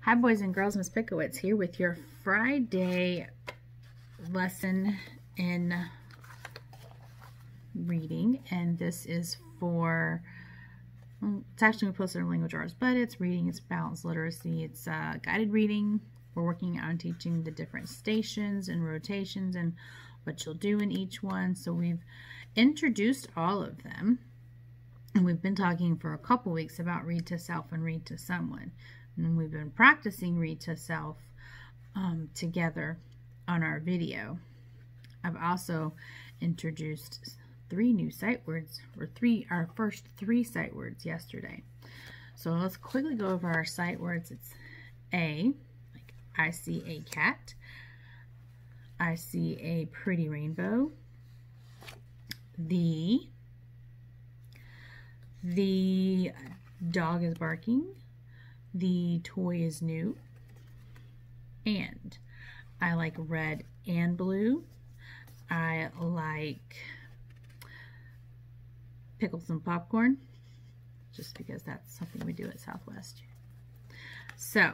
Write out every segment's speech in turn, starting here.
Hi boys and girls, Miss Pickowitz here with your Friday lesson in reading, and this is for, it's actually posted in language arts, but it's reading, it's balanced literacy, it's guided reading. We're working on teaching the different stations and rotations and what you'll do in each one. So we've introduced all of them, and we've been talking for a couple weeks about read to self and read to someone. And we've been practicing read to self together on our video. I've also introduced 3 new sight words, or our first 3 sight words yesterday. So let's quickly go over our sight words. It's A, like I see a cat. I see a pretty rainbow. The dog is barking. The toy is new. And I like red and blue. I like pickles and popcorn, just because that's something we do at Southwest. So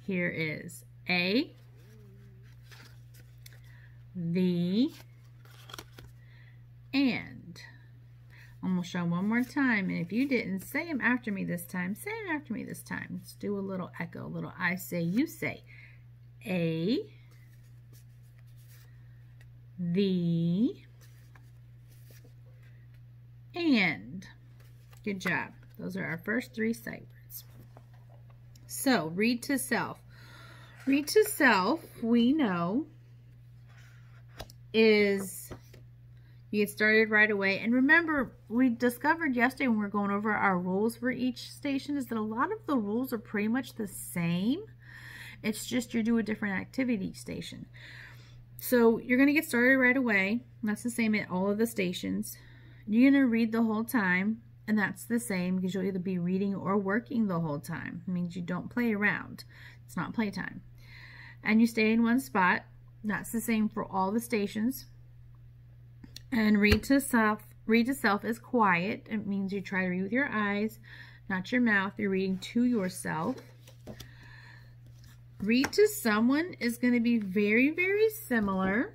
here is A, the, and. I'm going to show them one more time, and if you didn't say them after me this time, say them after me this time. Let's do a little echo, a little I say, you say. A, the, and. Good job. Those are our first 3 sight words. So, read to self. Read to self, we know, is you get started right away. And remember, we discovered yesterday when we were going over our rules for each station is that a lot of the rules are pretty much the same. It's just you do a different activity each station. So you're going to get started right away. That's the same at all of the stations. You're going to read the whole time, and that's the same because you'll either be reading or working the whole time. It means you don't play around. It's not playtime. And you stay in one spot. That's the same for all the stations. And read to self is quiet. It means you try to read with your eyes, not your mouth. You're reading to yourself. Read to someone is going to be very, very similar,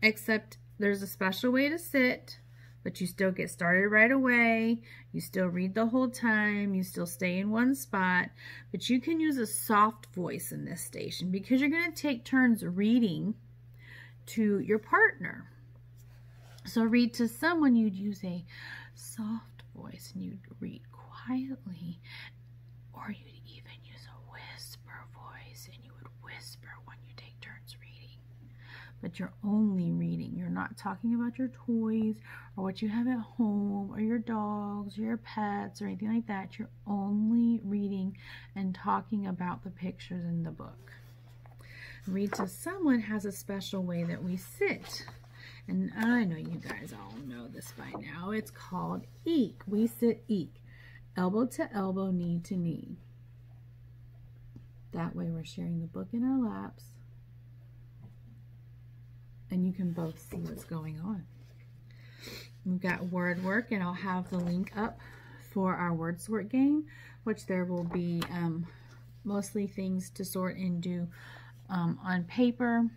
except there's a special way to sit, but you still get started right away. You still read the whole time. You still stay in one spot, but you can use a soft voice in this station because you're going to take turns reading to your partner. So read to someone, you'd use a soft voice and you'd read quietly, or you'd even use a whisper voice and you would whisper when you take turns reading. But you're only reading. You're not talking about your toys or what you have at home or your dogs or your pets or anything like that. You're only reading and talking about the pictures in the book. Read to someone has a special way that we sit. And I know you guys all know this by now. It's called eek. We sit eek. Elbow to elbow, knee to knee. That way we're sharing the book in our laps. And you can both see what's going on. We've got word work, and I'll have the link up for our word sort game, which there will be mostly things to sort and do on paper.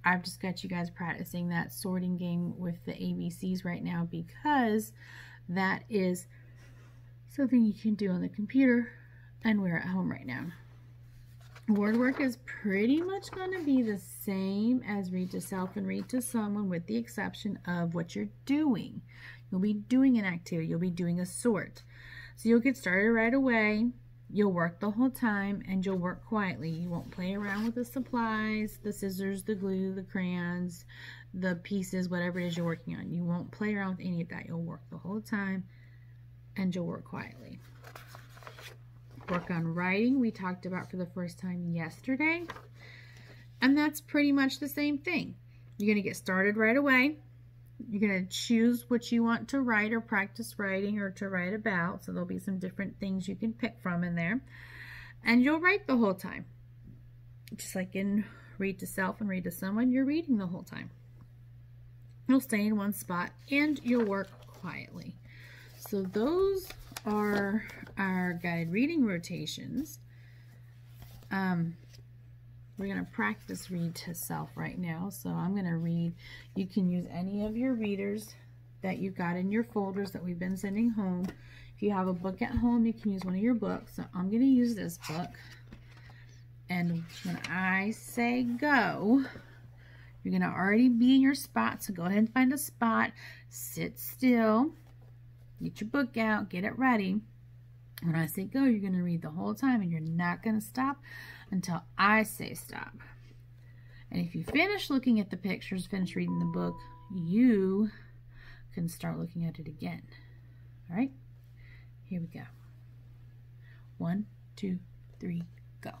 I've just got you guys practicing that sorting game with the ABCs right now because that is something you can do on the computer and we're at home right now. Word work is pretty much going to be the same as read to self and read to someone, with the exception of what you're doing. You'll be doing an activity. You'll be doing a sort. So you'll get started right away. You'll work the whole time, and you'll work quietly. You won't play around with the supplies, the scissors, the glue, the crayons, the pieces, whatever it is you're working on. You won't play around with any of that. You'll work the whole time, and you'll work quietly. Work on writing, we talked about for the first time yesterday, and that's pretty much the same thing. You're going to get started right away. You're going to choose what you want to write or practice writing or to write about. So there'll be some different things you can pick from in there. And you'll write the whole time. Just like in read to self and read to someone, you're reading the whole time. You'll stay in one spot and you'll work quietly. So those are our guided side reading rotations. We're going to practice read to self right now. So I'm going to read. You can use any of your readers that you've got in your folders that we've been sending home. If you have a book at home, you can use one of your books. So I'm going to use this book. And when I say go, you're going to already be in your spot. So go ahead and find a spot. Sit still. Get your book out. Get it ready. When I say go, you're going to read the whole time, and you're not going to stop until I say stop. And if you finish looking at the pictures, finish reading the book, you can start looking at it again. All right? Here we go. 1, 2, 3, go.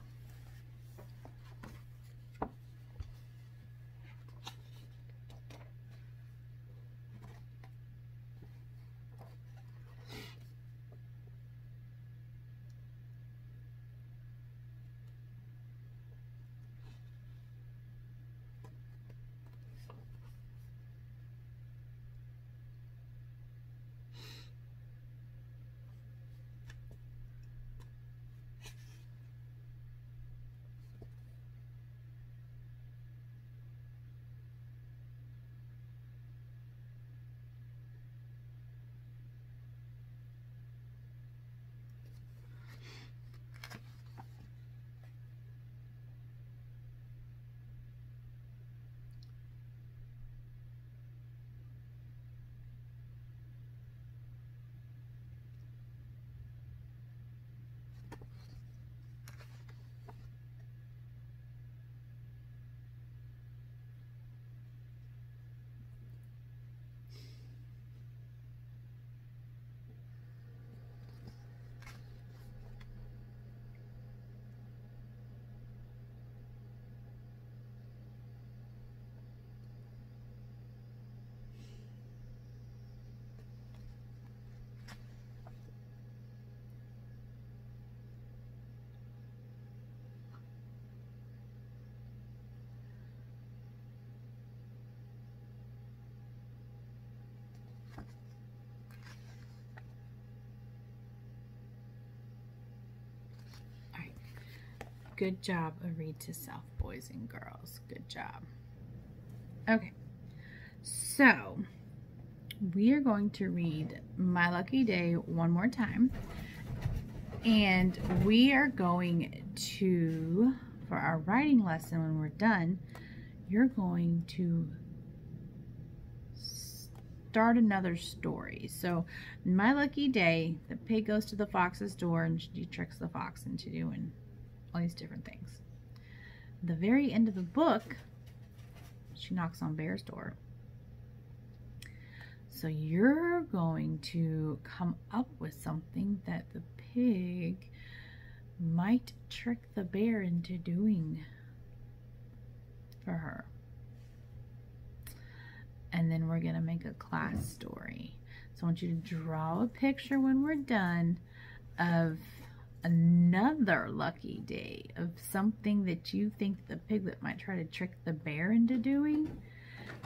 Good job of read to self, boys and girls. Good job. Okay, so we are going to read My Lucky Day one more time. And we are going to, for our writing lesson when we're done, you're going to start another story. So, in My Lucky Day, the pig goes to the fox's door and she tricks the fox into doing all these different things. The very end of the book, she knocks on Bear's door. So you're going to come up with something that the pig might trick the bear into doing for her. And then we're going to make a class story. So I want you to draw a picture when we're done of another lucky day, of something that you think the piglet might try to trick the bear into doing.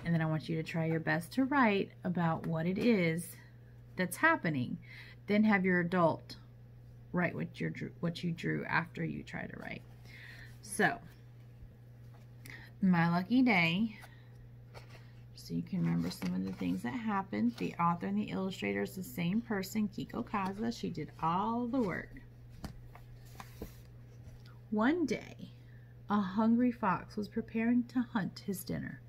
And then I want you to try your best to write about what it is that's happening. Then have your adult write what you drew after you try to write. So, My Lucky Day, so you can remember some of the things that happened. The author and the illustrator is the same person, Kiko Kaza. She did all the work. One day, a hungry fox was preparing to hunt his dinner.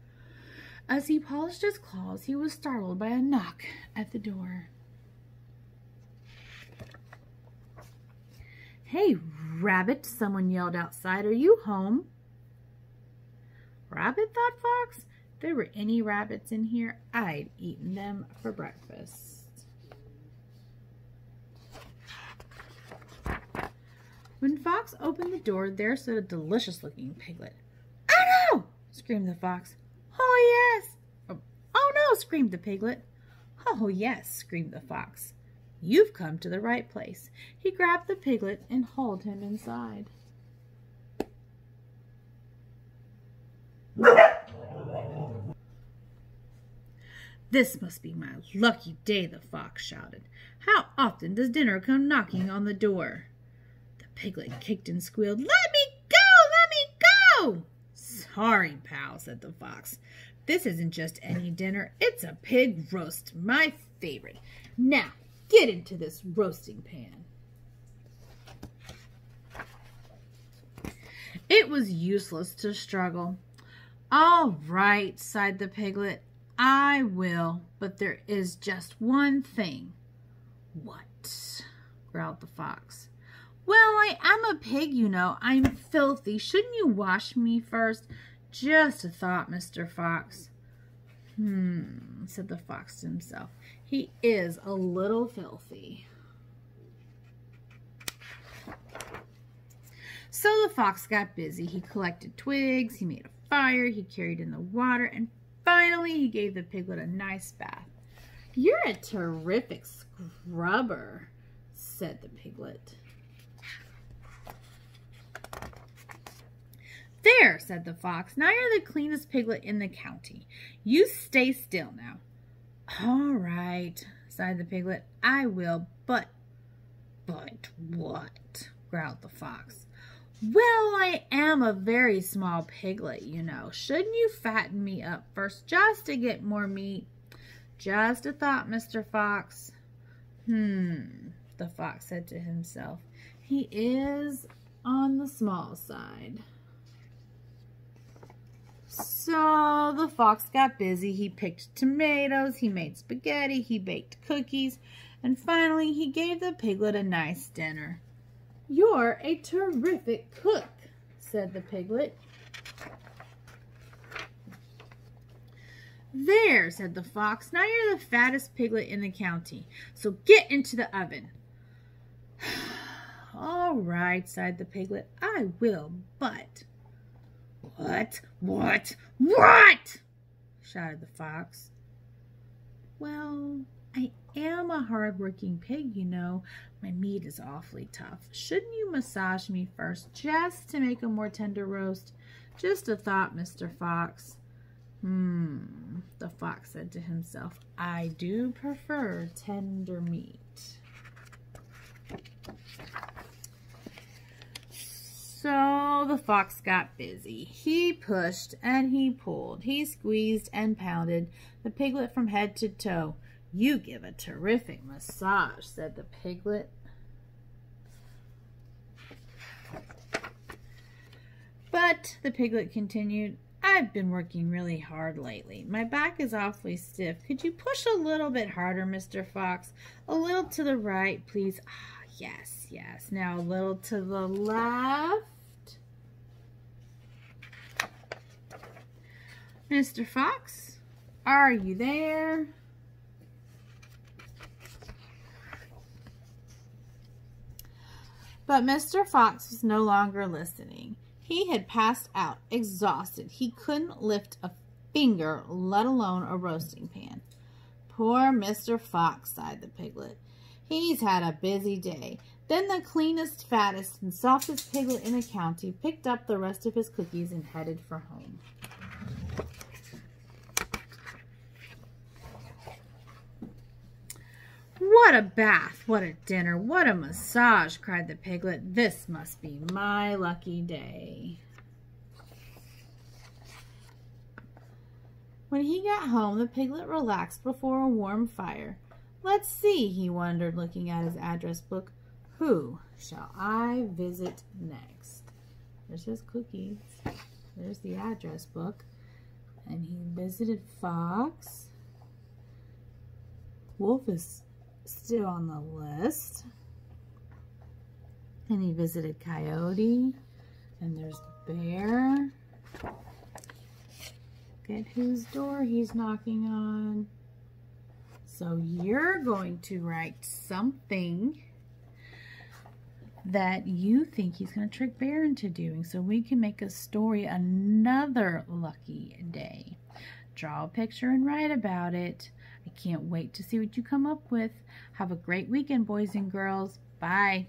As he polished his claws, he was startled by a knock at the door. "Hey, Rabbit," someone yelled outside. "Are you home?" Rabbit, thought Fox. If there were any rabbits in here, I'd eaten them for breakfast. When Fox opened the door, there stood a delicious-looking piglet. "Oh, no!" screamed the fox. "Oh, yes!" "Oh, no!" screamed the piglet. "Oh, yes!" screamed the fox. "You've come to the right place." He grabbed the piglet and hauled him inside. "This must be my lucky day," the fox shouted. "How often does dinner come knocking on the door?" piglet kicked and squealed. Let me go! Let me go! Sorry, pal, said the fox. This isn't just any dinner. It's a pig roast, my favorite. Now, get into this roasting pan. It was useless to struggle. All right, sighed the piglet. I will, but there is just one thing. What? Growled the fox. Well, I am a pig, you know. I'm filthy. Shouldn't you wash me first? Just a thought, Mr. Fox. Said the fox to himself. He is a little filthy. So the fox got busy. He collected twigs, he made a fire, he carried in the water, and finally he gave the piglet a nice bath. You're a terrific scrubber, said the piglet. There, said the fox. Now you're the cleanest piglet in the county. You stay still now. All right, sighed the piglet. I will, but what? Growled the fox. Well, I am a very small piglet, you know. Shouldn't you fatten me up first just to get more meat? Just a thought, Mr. Fox. The fox said to himself. He is on the small side. So the fox got busy. He picked tomatoes, he made spaghetti, he baked cookies, and finally he gave the piglet a nice dinner. You're a terrific cook, said the piglet. There, said the fox. Now you're the fattest piglet in the county, so get into the oven. All right, sighed the piglet. I will, but... What? Shouted the fox. Well, I am a hard-working pig, you know. My meat is awfully tough. Shouldn't you massage me first, just to make a more tender roast? Just a thought, Mr. Fox. The fox said to himself. I do prefer tender meat. So the fox got busy. He pushed and he pulled. He squeezed and pounded the piglet from head to toe. You give a terrific massage, said the piglet. But the piglet continued, I've been working really hard lately. My back is awfully stiff. Could you push a little bit harder, Mr. Fox? A little to the right, please. Yes. Now a little to the left. Mr. Fox, are you there? But Mr. Fox was no longer listening. He had passed out, exhausted. He couldn't lift a finger, let alone a roasting pan. Poor Mr. Fox, sighed the piglet. He's had a busy day. Then the cleanest, fattest, and softest piglet in the county picked up the rest of his cookies and headed for home. What a bath, what a dinner, what a massage, cried the piglet. This must be my lucky day. When he got home, the piglet relaxed before a warm fire. Let's see, he wondered, looking at his address book. Who shall I visit next? There's his cookies. There's the address book. And he visited Fox. Wolf is still on the list. And he visited Coyote. And there's Bear. Look at whose door he's knocking on. So you're going to write something that you think he's going to trick Bear into doing, so we can make a story another lucky day. Draw a picture and write about it. I can't wait to see what you come up with. Have a great weekend, boys and girls. Bye.